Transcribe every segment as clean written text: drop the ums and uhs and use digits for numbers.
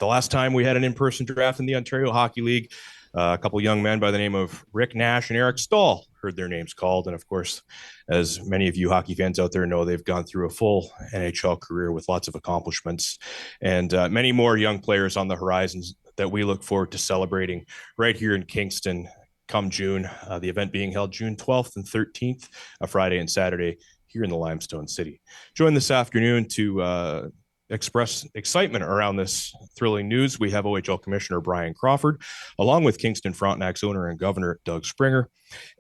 the last time we had an in-person draft in the Ontario Hockey League, a couple young men by the name of Rick Nash and Eric Stahl heard their names called. And of course, as many of you hockey fans out there know, they've gone through a full NHL career with lots of accomplishments and many more young players on the horizons that we look forward to celebrating right here in Kingston come June, the event being held June 12th and 13th, a Friday and Saturday here in the Limestone City. Joined this afternoon to express excitement around this thrilling news, we have OHL Commissioner Bryan Crawford, along with Kingston Frontenacs owner and governor Doug Springer,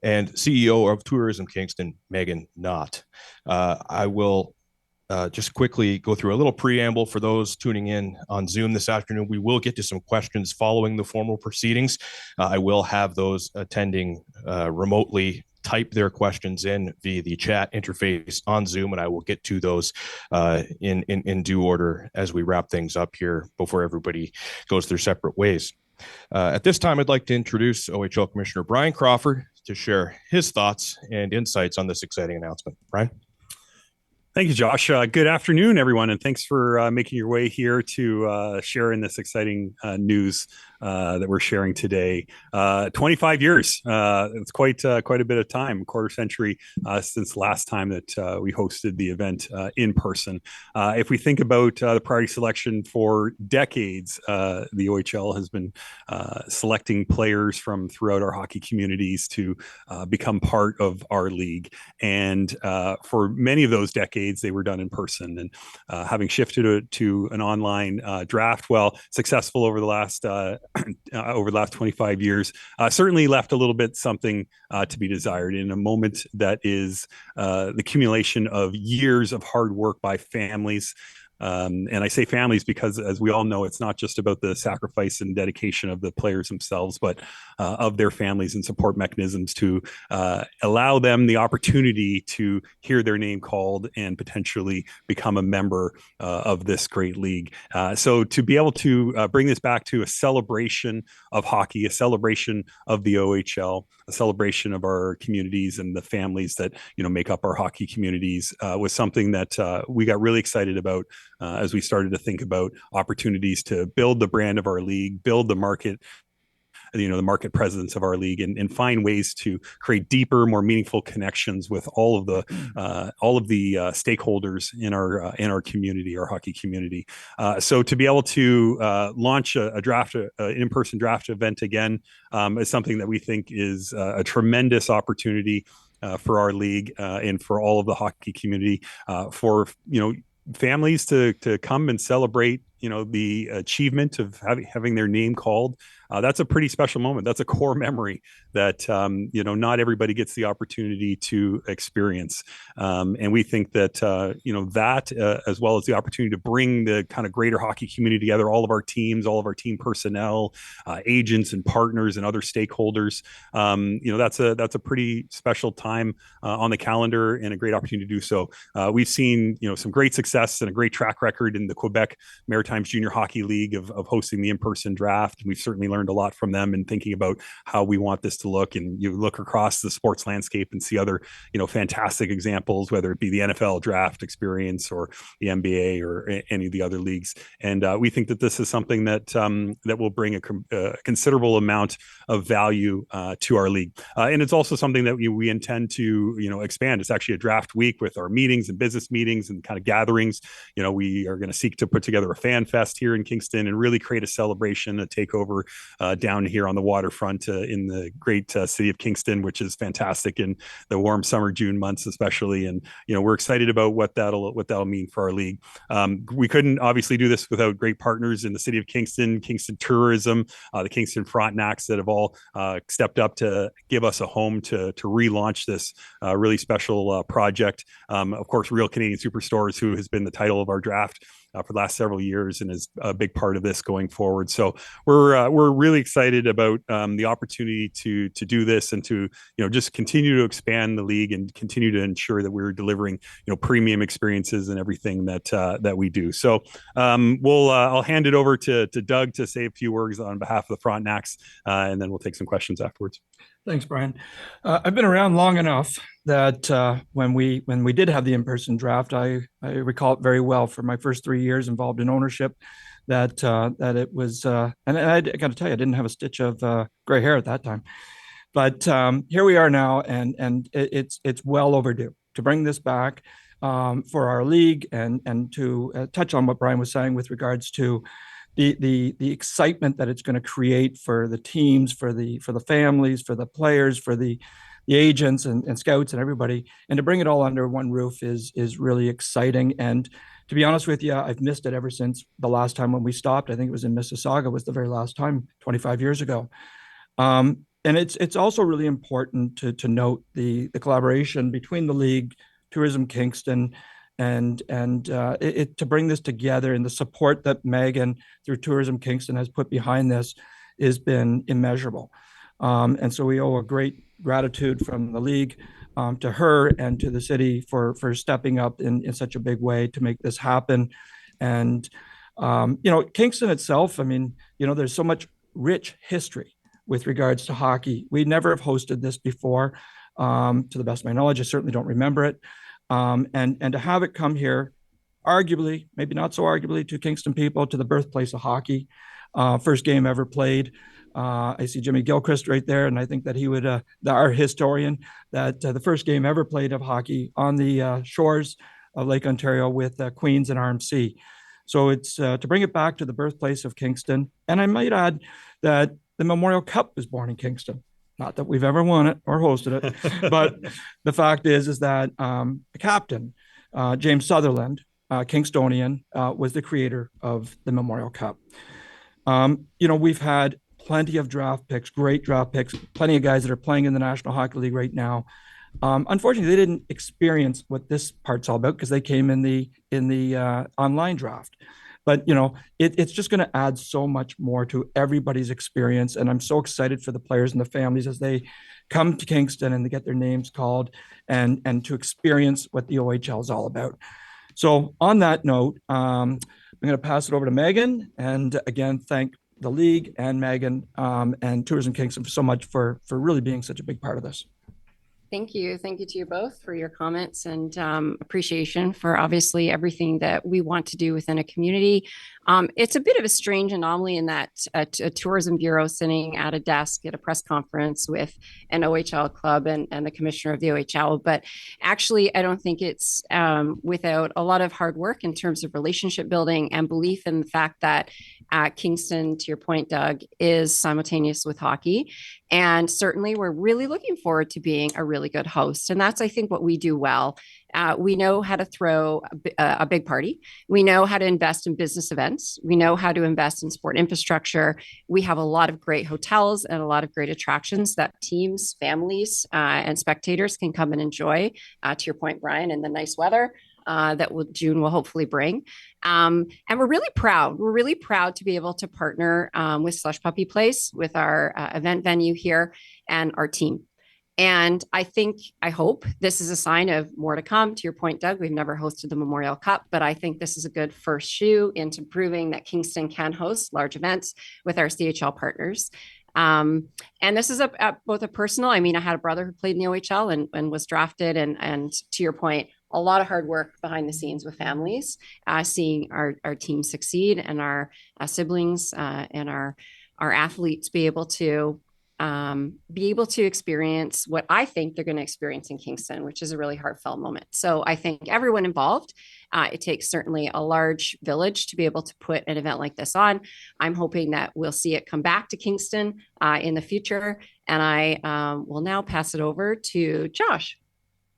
and CEO of Tourism Kingston, Megan Knott. I will just quickly go through a little preamble for those tuning in on Zoom this afternoon. We will get to some questions following the formal proceedings. I will have those attending remotely type their questions in via the chat interface on Zoom, and I will get to those in due order as we wrap things up here before everybody goes their separate ways. At this time, I'd like to introduce OHL Commissioner Bryan Crawford to share his thoughts and insights on this exciting announcement. Bryan? Thank you, Josh. Good afternoon, everyone, and thanks for making your way here to share in this exciting news that we're sharing today. 25 years. It's quite a bit of time, a quarter century since last time that we hosted the event in person. If we think about the priority selection for decades, the OHL has been selecting players from throughout our hockey communities to become part of our league. And for many of those decades, they were done in person. And having shifted to an online draft, well, successful over the last 25 years, certainly left a little bit something to be desired in a moment that is the accumulation of years of hard work by families. And I say families because, as we all know, it's not just about the sacrifice and dedication of the players themselves, but of their families and support mechanisms to allow them the opportunity to hear their name called and potentially become a member of this great league. So to be able to bring this back to a celebration of hockey, a celebration of the OHL, a celebration of our communities and the families that make up our hockey communities was something that we got really excited about as we started to think about opportunities to build the brand of our league, build the market, the market presence of our league, and find ways to create deeper, more meaningful connections with all of the stakeholders in our community, our hockey community. So to be able to launch a draft, an in-person draft event again, is something that we think is a tremendous opportunity for our league and for all of the hockey community, for families to come and celebrate the achievement of having their name called. That's a pretty special moment. That's a core memory that not everybody gets the opportunity to experience. And we think that that as well as the opportunity to bring the kind of greater hockey community together, all of our teams, all of our team personnel, agents and partners and other stakeholders, that's a pretty special time on the calendar and a great opportunity to do so. We've seen some great success and a great track record in the Quebec Maritimes Junior Hockey League of hosting the in-person draft. We've certainly learned a lot from them and thinking about how we want this to look. And you look across the sports landscape and see other, fantastic examples, whether it be the NFL draft experience or the NBA or any of the other leagues. And we think that this is something that that will bring a considerable amount of value to our league. And it's also something that we intend to, expand. It's actually a draft week with our meetings and business meetings and kind of gatherings. We are going to seek to put together a fan fest here in Kingston and really create a celebration, a takeover down here on the waterfront in the great city of Kingston, which is fantastic in the warm summer, June months, especially. And, we're excited about what that'll mean for our league. We couldn't obviously do this without great partners in the city of Kingston, Kingston Tourism, the Kingston Frontenacs that have all stepped up to give us a home to relaunch this really special project. Of course, Real Canadian Superstores, who has been the title of our draft for the last several years and is a big part of this going forward. So we're really excited about the opportunity to do this and to just continue to expand the league and continue to ensure that we're delivering premium experiences and everything that we do. So I'll hand it over to Doug to say a few words on behalf of the Frontenacs, and then we'll take some questions afterwards. Thanks, Bryan. I've been around long enough that when we did have the in-person draft, I recall it very well. For my first 3 years involved in ownership, that it was. And I got to tell you, I didn't have a stitch of gray hair at that time. But here we are now, and it's well overdue to bring this back for our league, and to touch on what Bryan was saying with regards to the excitement that it's going to create for the teams, for the families, for the players, for the agents and scouts and everybody, and to bring it all under one roof is really exciting. And to be honest with you, I've missed it ever since the last time when we stopped. I think it was in Mississauga, was the very last time 25 years ago. And it's also really important to note the collaboration between the league, Tourism Kingston, and to bring this together, and the support that Megan through Tourism Kingston has put behind this has been immeasurable. And so we owe a great gratitude from the league to her and to the city for stepping up in such a big way to make this happen. And Kingston itself, I mean, there's so much rich history with regards to hockey. We never have hosted this before, to the best of my knowledge. I certainly don't remember it. And to have it come here, arguably, maybe not so arguably, to Kingston people, to the birthplace of hockey, first game ever played. I see Jimmy Gilchrist right there, and I think that he would, our historian, that the first game ever played of hockey on the shores of Lake Ontario with Queens and RMC. So it's to bring it back to the birthplace of Kingston. And I might add that the Memorial Cup was born in Kingston. Not that we've ever won it or hosted it, but the fact is that the captain, James Sutherland, Kingstonian, was the creator of the Memorial Cup. We've had plenty of draft picks, great draft picks, plenty of guys that are playing in the National Hockey League right now. Unfortunately, they didn't experience what this part's all about because they came in the online draft. But it's just going to add so much more to everybody's experience, and I'm so excited for the players and the families as they come to Kingston and they get their names called and to experience what the OHL is all about. So on that note, I'm going to pass it over to Megan, and again thank the league and Megan and Tourism Kingston so much for really being such a big part of this. Thank you. Thank you to you both for your comments and appreciation for obviously everything that we want to do within a community. It's a bit of a strange anomaly in that a tourism bureau sitting at a desk at a press conference with an OHL club and the commissioner of the OHL. But actually, I don't think it's without a lot of hard work in terms of relationship building and belief in the fact that Kingston, to your point, Doug, is simultaneous with hockey. And certainly we're really looking forward to being a really good host. And that's, I think, what we do well. We know how to throw a big party. We know how to invest in business events. We know how to invest in sport infrastructure. We have a lot of great hotels and a lot of great attractions that teams, families, and spectators can come and enjoy, to your point, Bryan, in the nice weather that June will hopefully bring. And we're really proud. We're really proud to be able to partner with Slush Puppie Place, with our event venue here and our team. And I hope this is a sign of more to come. To your point, Doug, we've never hosted the Memorial Cup, but I think this is a good first shoe into proving that Kingston can host large events with our CHL partners. And this is both a personal, I mean, I had a brother who played in the OHL and was drafted. And to your point, a lot of hard work behind the scenes with families, seeing our team succeed and our siblings and our athletes be able to experience what I think they're going to experience in Kingston, which is a really heartfelt moment. So I think everyone involved, it takes certainly a large village to be able to put an event like this on. I'm hoping that we'll see it come back to Kingston in the future. And I will now pass it over to Josh.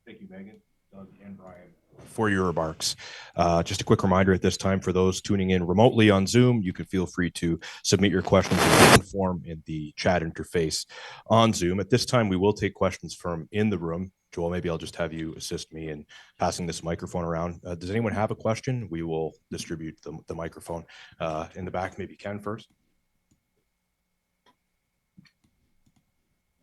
Thank you, Megan, Doug, and Bryan, for your remarks. Just a quick reminder at this time for those tuning in remotely on Zoom, you can feel free to submit your questions in written form in the chat interface on Zoom. At this time, we will take questions from in the room. Joel, maybe I'll just have you assist me in passing this microphone around. Does anyone have a question? We will distribute the microphone in the back. Maybe Ken first.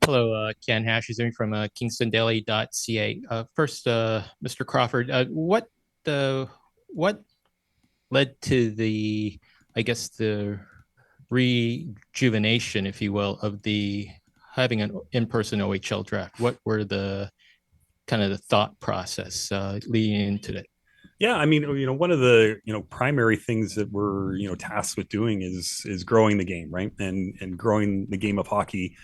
Hello, Ken Hashizumi from KingstonDaily.ca. First, Mr. Crawford, what led to the rejuvenation, if you will, of having an in-person OHL draft? What were the kind of the thought process leading into that? Yeah, I mean, one of the primary things that we're tasked with doing is growing the game, right? And growing the game of hockey,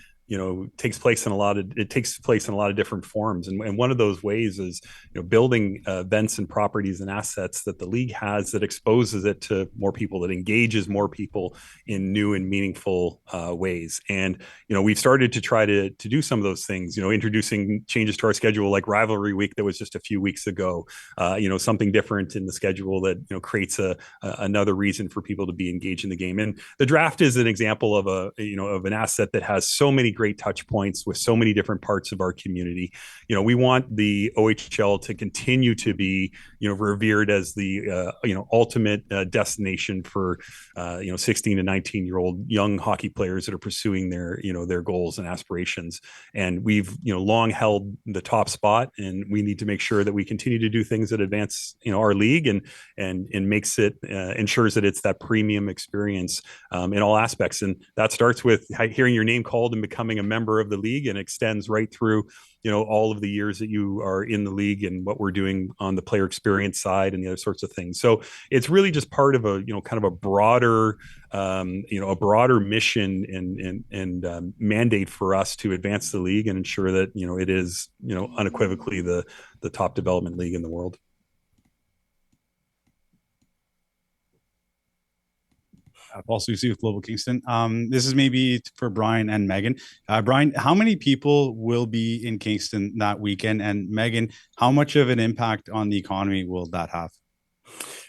takes place in a lot of different forms, and one of those ways is building events and properties and assets that the league has that exposes it to more people, that engages more people in new and meaningful ways. And we've started to try to do some of those things. Introducing changes to our schedule, like Rivalry Week that was just a few weeks ago. Something different in the schedule that creates another reason for people to be engaged in the game. And the draft is an example of of an asset that has so many great touch points with so many different parts of our community. We want the OHL to continue to be revered as the ultimate destination for 16 to 19-year-old young hockey players that are pursuing their goals and aspirations. And we've long held the top spot, and we need to make sure that we continue to do things that advance our league and makes it ensures that it's that premium experience in all aspects. And that starts with hearing your name called and becoming a member of the league, and extends right through all of the years that you are in the league and what we're doing on the player experience side and the other sorts of things. So it's really just part of a kind of a broader mission and mandate for us to advance the league and ensure that it is unequivocally the top development league in the world. Paul Susi with Global Kingston. This is maybe for Bryan and Megan. Bryan, how many people will be in Kingston that weekend? And Megan, how much of an impact on the economy will that have?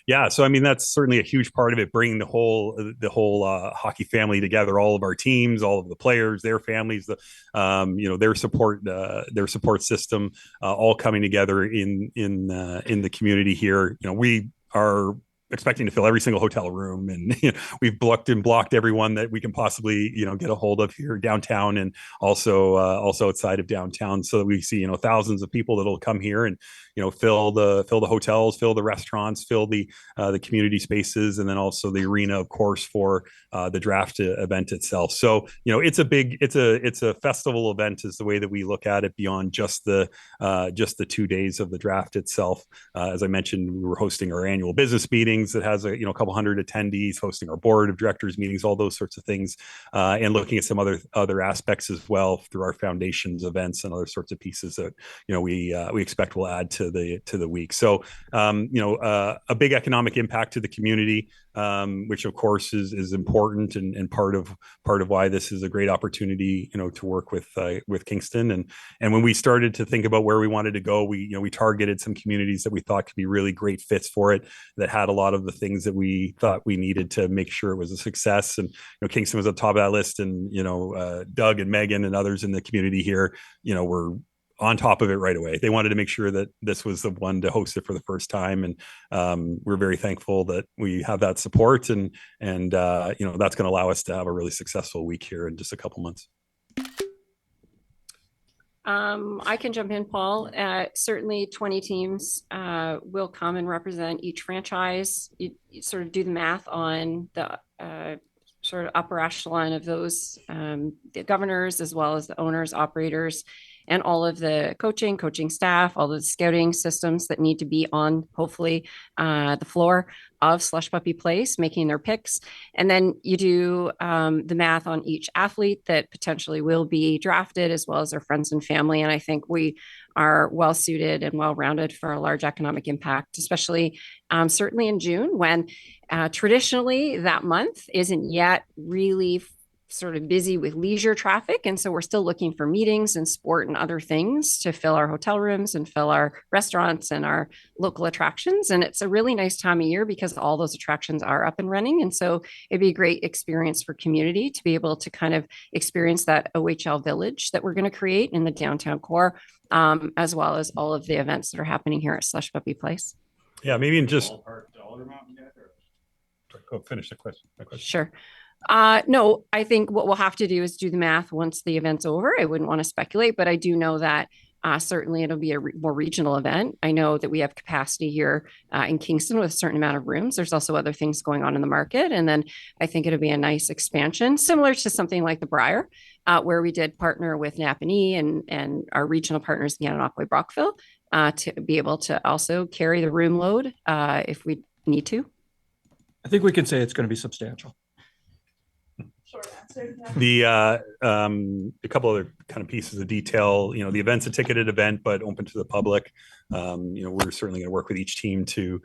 Yeah, so I mean that's certainly a huge part of it, bringing the whole hockey family together, all of our teams, all of the players, their families, their support system, all coming together in the community here. We are expecting to fill every single hotel room, and we've booked and blocked everyone that we can possibly get a hold of here downtown, and also outside of downtown, so that we see thousands of people that'll come here and fill the hotels, fill the restaurants, fill the community spaces, and then also the arena, of course, for the draft event itself. So it's a festival event is the way that we look at it, beyond just the 2 days of the draft itself. As I mentioned, we were hosting our annual business meetings that has a couple hundred attendees, hosting our board of directors meetings, all those sorts of things, and looking at some other aspects as well through our foundations events and other sorts of pieces that we expect will add to the week. So a big economic impact to the community, which of course is important and part of why this is a great opportunity to work with Kingston. And when we started to think about where we wanted to go, we targeted some communities that we thought could be really great fits for it, that had a lot of the things that we thought we needed to make sure it was a success. And Kingston was at the top of that list, and Doug and Megan and others in the community here were on top of it right away. They wanted to make sure that this was the one to host it for the first time, and we're very thankful that we have that support, and that's going to allow us to have a really successful week here in just a couple months. I can jump in, Paul. Certainly 20 teams will come and represent each franchise. You sort of do the math on the sort of upper echelon of those, the governors, as well as the owners, operators, and all of the coaching staff, all the scouting systems that need to be on, hopefully, the floor of Slush Puppie Place, making their picks. And then you do the math on each athlete that potentially will be drafted, as well as their friends and family. And I think we are well suited and well rounded for a large economic impact, especially certainly in June, when traditionally that month isn't yet really sort of busy with leisure traffic. And so we're still looking for meetings and sport and other things to fill our hotel rooms and fill our restaurants and our local attractions. And it's a really nice time of year because all those attractions are up and running. And so it'd be a great experience for community to be able to kind of experience that OHL village that we're going to create in the downtown core, as well as all of the events that are happening here at Slush Puppie Place. Yeah, maybe in just go finish the question. Sure. No, I think what we'll have to do is do the math once the event's over. I wouldn't want to speculate, but I do know that Certainly, it'll be a more regional event. I know that we have capacity here in Kingston with a certain amount of rooms. There's also other things going on in the market. And then I think it'll be a nice expansion, similar to something like the Briar, where we did partner with Napanee and our regional partners in Gananoque, Brockville, to be able to also carry the room load if we need to. I think we can say it's going to be substantial. Short answer. Yeah. A couple other kind of pieces of detail. The event's a ticketed event, but open to the public. We're certainly going to work with each team to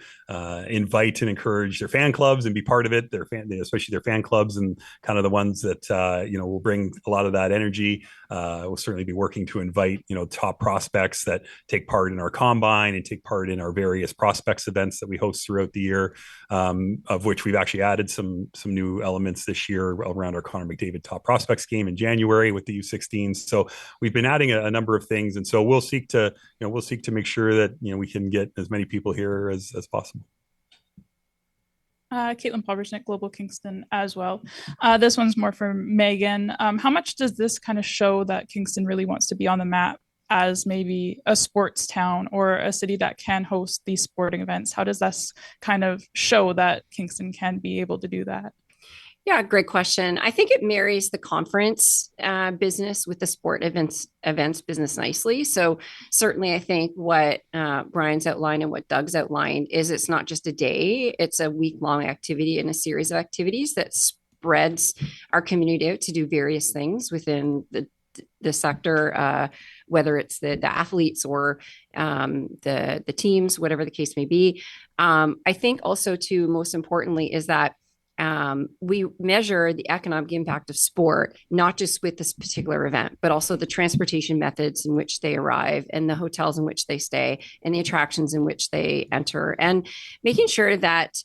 invite and encourage their fan clubs and be part of it. Especially their fan clubs and kind of the ones that will bring a lot of that energy. We'll certainly be working to invite top prospects that take part in our combine and take part in our various prospects events that we host throughout the year, of which we've actually added some new elements this year around our Connor McDavid top prospects game in January with the U16s. So we've been adding a number of things, and so we'll seek to make sure that we can get as many people here as possible. Caitlin Poversnick, Global Kingston as well. This one's more for Megan. How much does this kind of show that Kingston really wants to be on the map as maybe a sports town or a city that can host these sporting events? How does this kind of show that Kingston can be able to do that? Yeah, great question. I think it marries the conference business with the sport events business nicely. So certainly I think what Bryan's outlined and what Doug's outlined is it's not just a day, it's a week-long activity and a series of activities that spreads our community out to do various things within the sector, whether it's the athletes or the teams, whatever the case may be. I think also too, most importantly, is that we measure the economic impact of sport, not just with this particular event, but also the transportation methods in which they arrive and the hotels in which they stay and the attractions in which they enter, and making sure that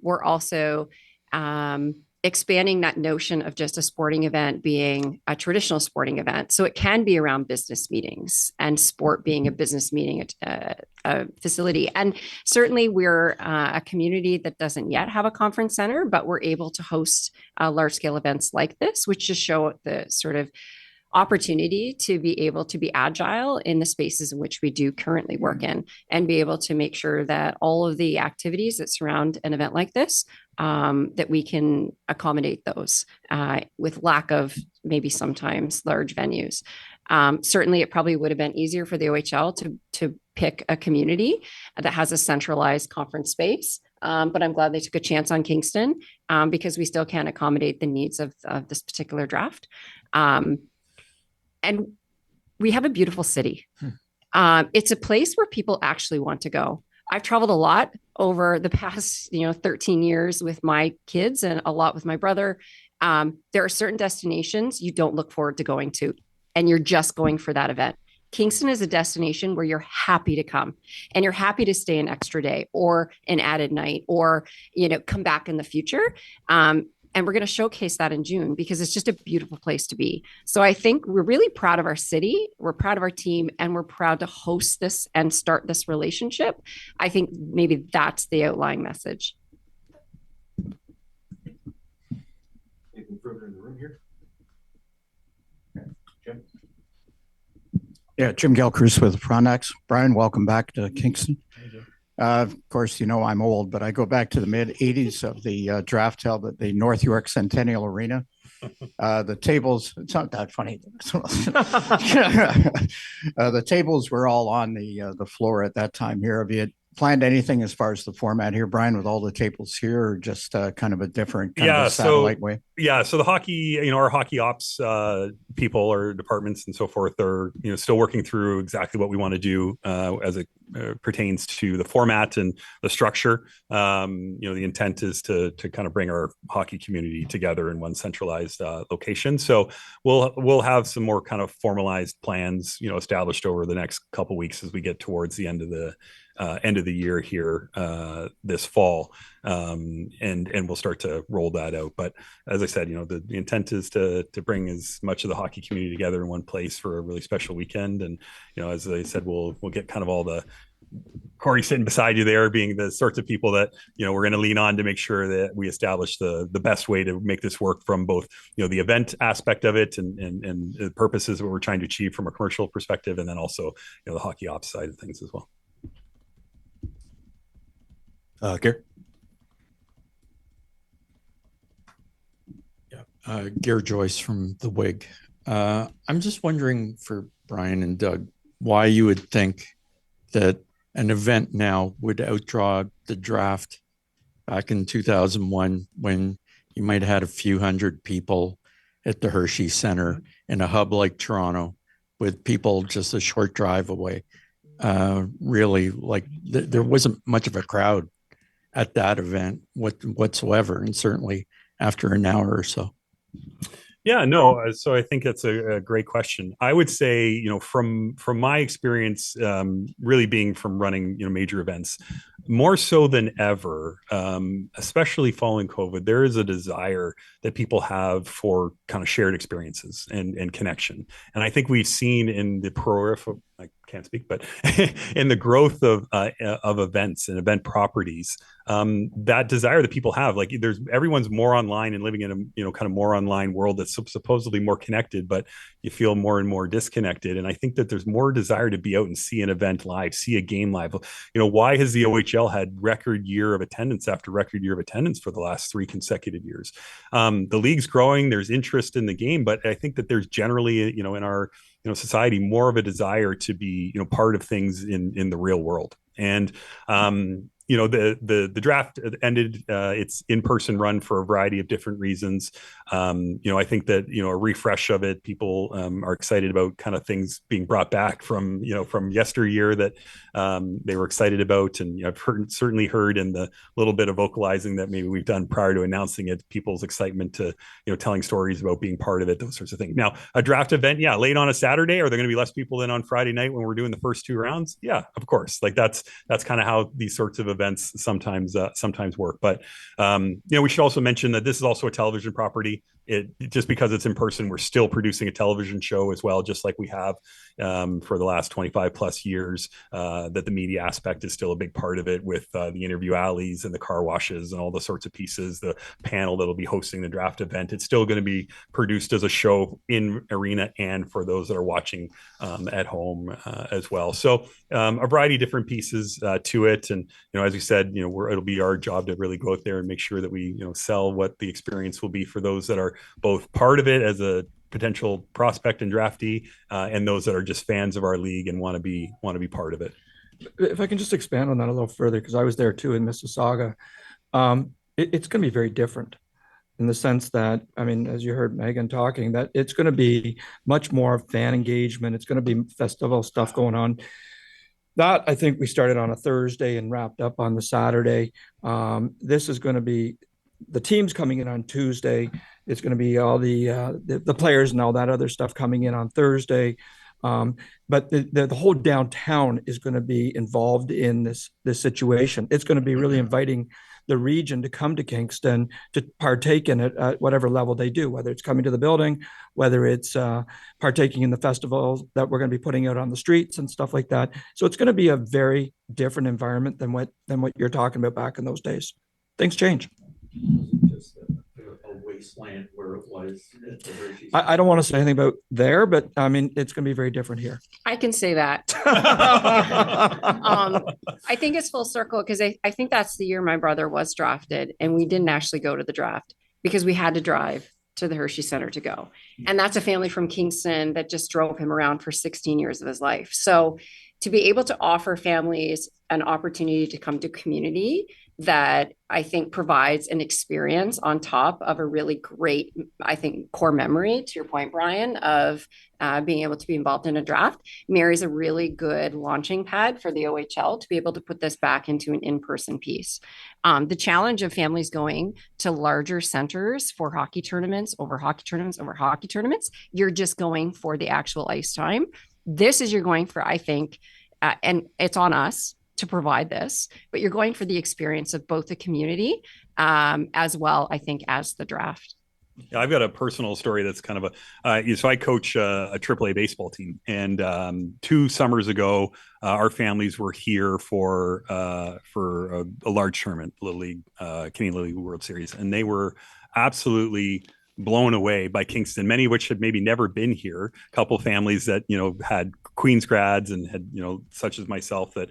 we're also expanding that notion of just a sporting event being a traditional sporting event. So it can be around business meetings and sport being a business meeting facility. And certainly we're a community that doesn't yet have a conference center, but we're able to host large scale events like this, which just show the sort of opportunity to be able to be agile in the spaces in which we do currently work in, and be able to make sure that all of the activities that surround an event like this, that we can accommodate those with lack of maybe sometimes large venues. Certainly it probably would have been easier for the OHL to pick a community that has a centralized conference space. But I'm glad they took a chance on Kingston because we still can't accommodate the needs of this particular draft. And we have a beautiful city. It's a place where people actually want to go. I've traveled a lot over the past, 13 years with my kids and a lot with my brother. There are certain destinations you don't look forward to going to, and you're just going for that event. Kingston is a destination where you're happy to come and you're happy to stay an extra day or an added night or, come back in the future. And we're going to showcase that in June because it's just a beautiful place to be. So I think we're really proud of our city. We're proud of our team, and we're proud to host this and start this relationship. I think maybe that's the outlying message. Anything further in the room here? Jim? Yeah, Jim Gilchrist with Frontenacs. Bryan, welcome back to Kingston. Of course, I'm old, but I go back to the mid-'80s of the draft held at the North York Centennial Arena. The tables, it's not that funny. The tables were all on the floor at that time here. Have you planned anything as far as the format here, Bryan, with all the tables here, or just kind of a different kind of a satellite way? Yeah, so the hockey, our hockey ops people or departments and so forth are, still working through exactly what we want to do as it pertains to the format and the structure. The intent is to kind of bring our hockey community together in one centralized location. So we'll have some more kind of formalized plans, established over the next couple of weeks as we get towards the end of the year here this fall, and we'll start to roll that out. But as I said, the intent is to bring as much of the hockey community together in one place for a really special weekend. And as I said, we'll get kind of all the Corey sitting beside you there being the sorts of people that, we're going to lean on to make sure that we establish the best way to make this work from both, the event aspect of it and the purposes that we're trying to achieve from a commercial perspective, and then also, the hockey ops side of things as well. Gary? Gary Joyce from the WIG. I'm just wondering for Bryan and Doug, why you would think that an event now would outdraw the draft back in 2001 when you might have had a few hundred people at the Hershey Center in a hub like Toronto with people just a short drive away. Really, like there wasn't much of a crowd at that event whatsoever, and certainly after an hour or so. Yeah, no. So I think that's a great question. I would say, from my experience, really being from running, major events, more so than ever, especially following COVID, there is a desire that people have for kind of shared experiences and connection. And I think we've seen in the proliferation, I can't speak, but in the growth of events and event properties, that desire that people have, like everyone's more online and living in a kind of more online world that's supposedly more connected, but you feel more and more disconnected. And I think that there's more desire to be out and see an event live, see a game live. Why has the OHL had record year of attendance after record year of attendance for the last 3 consecutive years? The league's growing, there's interest in the game, but I think that there's generally, in our society, more of a desire to be, part of things in the real world. And the draft ended its in-person run for a variety of different reasons. I think that a refresh of it, people are excited about kind of things being brought back from yesteryear that they were excited about, and I've certainly heard in the little bit of vocalizing that maybe we've done prior to announcing it, people's excitement to telling stories about being part of it, those sorts of things. Now, a draft event, late on a Saturday, are there going to be less people than on Friday night when we're doing the first 2 rounds? Yeah, of course. Like that's kind of how these sorts of events sometimes work. But we should also mention that this is also a television property. Just because it's in person, we're still producing a television show as well, just like we have for the last 25 plus years. That the media aspect is still a big part of it, with the interview alleys and the car washes and all the sorts of pieces. The panel that'll be hosting the draft event, it's still going to be produced as a show in arena and for those that are watching at home as well. So a variety of different pieces to it, and as we said, it'll be our job to really go out there and make sure that we sell what the experience will be for those that are both part of it as a potential prospect and draftee, and those that are just fans of our league and want to be part of it. If I can just expand on that a little further, because I was there too in Mississauga, it's going to be very different in the sense that, as you heard Megan talking, that it's going to be much more fan engagement. It's going to be festival stuff going on. That, I think we started on a Thursday and wrapped up on the Saturday. This is going to be the teams coming in on Tuesday. It's going to be all the players and all that other stuff coming in on Thursday. But the whole downtown is going to be involved in this situation. It's going to be really inviting the region to come to Kingston to partake in it at whatever level they do, whether it's coming to the building, whether it's partaking in the festivals that we're going to be putting out on the streets and stuff like that. So it's going to be a very different environment than what you're talking about back in those days. Things change. Just a wasteland where it was. I don't want to say anything about there, but it's going to be very different here. I can say that. I think it's full circle because I think that's the year my brother was drafted, and we didn't actually go to the draft because we had to drive to the Hershey Center to go. And that's a family from Kingston that just drove him around for 16 years of his life. So to be able to offer families an opportunity to come to community that I think provides an experience on top of a really great, I think, core memory, to your point, Bryan, of being able to be involved in a draft, marries a really good launching pad for the OHL to be able to put this back into an in-person piece. The challenge of families going to larger centers for hockey tournaments over hockey tournaments over hockey tournaments, you're just going for the actual ice time. This is you're going for, I think, and it's on us to provide this, but you're going for the experience of both the community as well, I think, as the draft. Yeah, I've got a personal story that's kind of so I coach a AAA baseball team, and 2 summers ago, our families were here for a large tournament, Little League, Canadian Little League World Series, and they were absolutely blown away by Kingston, many of which had maybe never been here. A couple of families that, had Queens grads and had, such as myself that,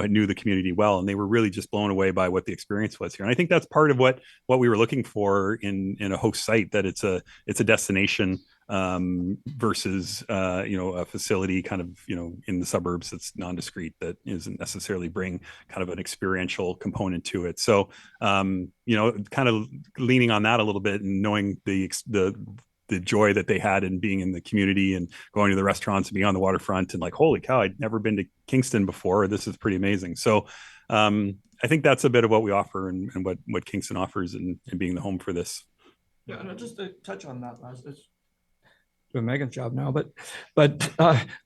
knew the community well. And they were really just blown away by what the experience was here. And I think that's part of what we were looking for in a host site, that it's a destination versus, a facility kind of, in the suburbs that's non-discrete, that isn't necessarily bring kind of an experiential component to it. So, kind of leaning on that a little bit and knowing the joy that they had in being in the community and going to the restaurants and being on the waterfront and like, holy cow, I'd never been to Kingston before. This is pretty amazing. So, I think that's a bit of what we offer and what Kingston offers and being the home for this. Yeah, and just to touch on that, last, it's doing Megan's job now, but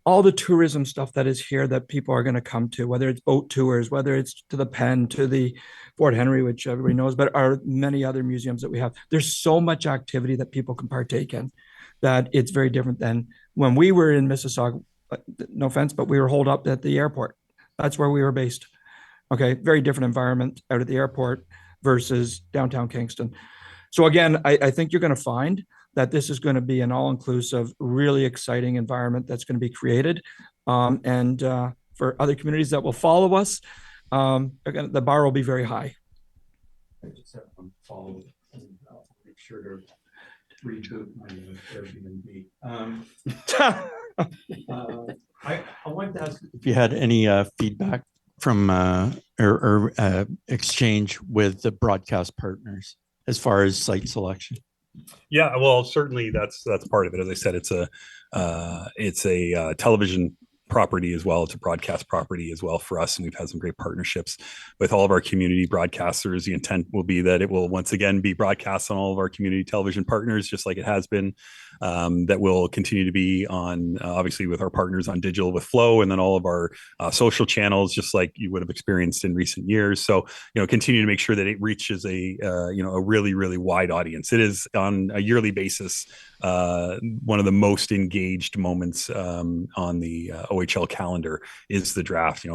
all the tourism stuff that is here that people are going to come to, whether it's boat tours, whether it's to the Penn, to the Fort Henry, which everybody knows, but are many other museums that we have. There's so much activity that people can partake in that it's very different than when we were in Mississauga. No offense, but we were holed up at the airport. That's where we were based. Okay, very different environment out at the airport versus downtown Kingston. So again, I think you're going to find that this is going to be an all-inclusive, really exciting environment that's going to be created. And for other communities that will follow us, again, the bar will be very high. I just have one follow and I'll make sure to reboot my Airbnb. I wanted to ask if you had any feedback from or exchange with the broadcast partners as far as site selection. Yeah, well, certainly that's part of it. As I said, it's a television property as well. It's a broadcast property as well for us, and we've had some great partnerships with all of our community broadcasters. The intent will be that it will once again be broadcast on all of our community television partners, just like it has been. That will continue to be on, obviously, with our partners on digital with Flow, and then all of our social channels, just like you would have experienced in recent years. So, continue to make sure that it reaches a really, really wide audience. It is on a yearly basis one of the most engaged moments on the OHL calendar is the draft.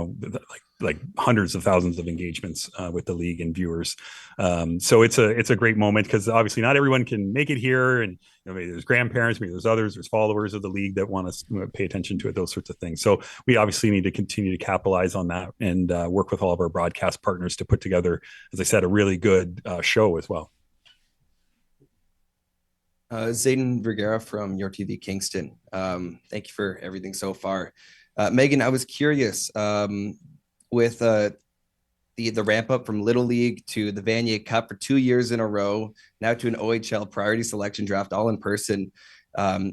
Like hundreds of thousands of engagements with the league and viewers. So it's a great moment because obviously not everyone can make it here, and maybe there's grandparents, maybe there's others, there's followers of the league that want to pay attention to it, those sorts of things. So we obviously need to continue to capitalize on that and work with all of our broadcast partners to put together, as I said, a really good show as well. Zayden Vergara from Your TV Kingston. Thank you for everything so far. Megan, I was curious with the ramp up from Little League to the Vanier Cup for 2 years in a row, now to an OHL priority selection draft all in person.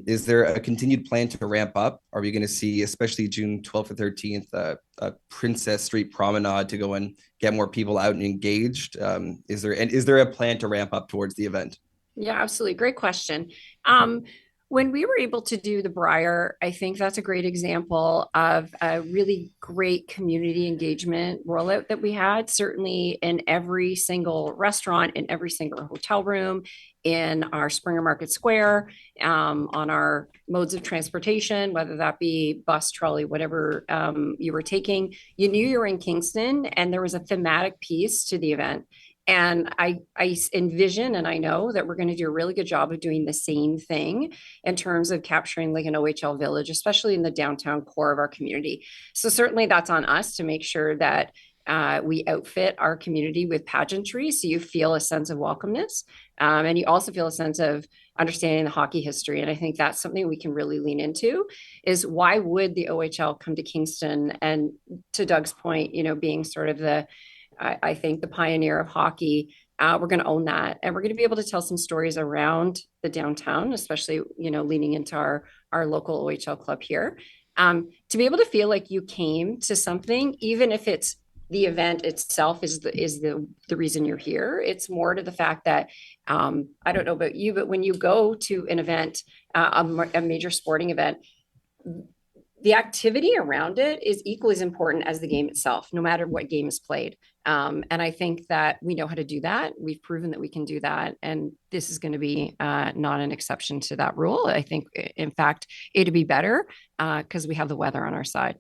Is there a continued plan to ramp up? Are we going to see, especially June 12th or 13th, a Princess Street promenade to go and get more people out and engaged? Is there a plan to ramp up towards the event? Yeah, absolutely. Great question. When we were able to do the Briar, I think that's a great example of a really great community engagement rollout that we had, certainly in every single restaurant, in every single hotel room, in our Springer Market Square, on our modes of transportation, whether that be bus, trolley, whatever you were taking. You knew you were in Kingston, and there was a thematic piece to the event. And I envision, and I know that we're going to do a really good job of doing the same thing in terms of capturing like an OHL village, especially in the downtown core of our community. So certainly that's on us to make sure that we outfit our community with pageantry, so you feel a sense of welcomeness, and you also feel a sense of understanding the hockey history. And I think that's something we can really lean into, is why would the OHL come to Kingston? And to Doug's point, being sort of I think the pioneer of hockey, we're going to own that, and we're going to be able to tell some stories around the downtown, especially leaning into our local OHL club here, to be able to feel like you came to something, even if it's the event itself is the reason you're here. It's more to the fact that I don't know about you, but when you go to an event, a major sporting event, the activity around it is equally as important as the game itself, no matter what game is played. And I think that we know how to do that. We've proven that we can do that. And this is going to be not an exception to that rule. I think, in fact, it'd be better because we have the weather on our side.